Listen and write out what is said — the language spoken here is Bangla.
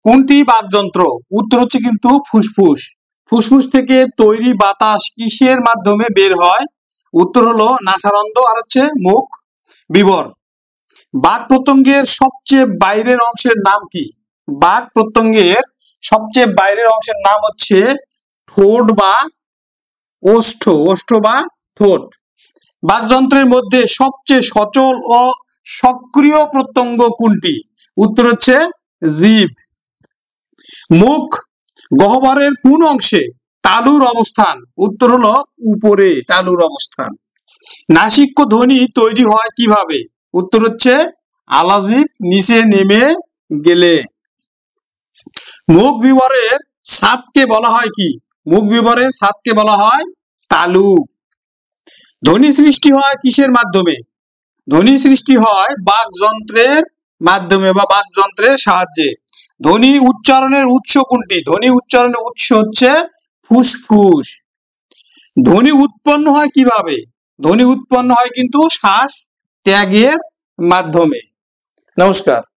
কোনটি বাকযন্ত্র? উত্তর হচ্ছে কিন্তু ফুসফুস। ফুসফুস থেকে তৈরি বাতাস কিসের মাধ্যমে বের হয়? উত্তর হলো নাসারন্ধ্র আর হচ্ছে মুখ বিবর। বাক প্রত্যঙ্গের সবচেয়ে বাইরের অংশের নাম কি? বাক প্রত্যঙ্গের সবচেয়ে বাইরের অংশের নাম হচ্ছে ঠোঁট বা ওষ্ঠ, ওষ্ঠ বা ঠোঁট। বাকযন্ত্রের মধ্যে সবচেয়ে সচল ও সক্রিয় প্রত্যঙ্গ কোনটি? উত্তর হচ্ছে জিভ। মুখ গহ্বরের কোন অংশে তালুর অবস্থান? উত্তর হলো উপরে তালুর অবস্থান। নাসিক্য ধ্বনি তৈরি হয় কিভাবে? উত্তর হচ্ছে আলাজিভ নিচে নেমে গেলে। মুখ বিবরের ছাদকে বলা হয় কি? মুখ বিবরের ছাদকে বলা হয় তালু। ধ্বনি সৃষ্টি হয় কিসের মাধ্যমে? ধ্বনি সৃষ্টি হয় বাকযন্ত্রের মাধ্যমে বা বাকযন্ত্রের সাহায্যে। ধ্বনি উচ্চারণের উৎস কোনটি? ধ্বনি উচ্চারণের উৎস হচ্ছে ফুসফুস। ধ্বনি উৎপন্ন হয় কিভাবে? ধ্বনি উৎপন্ন হয় কিন্তু শ্বাস ত্যাগের মাধ্যমে। নমস্কার।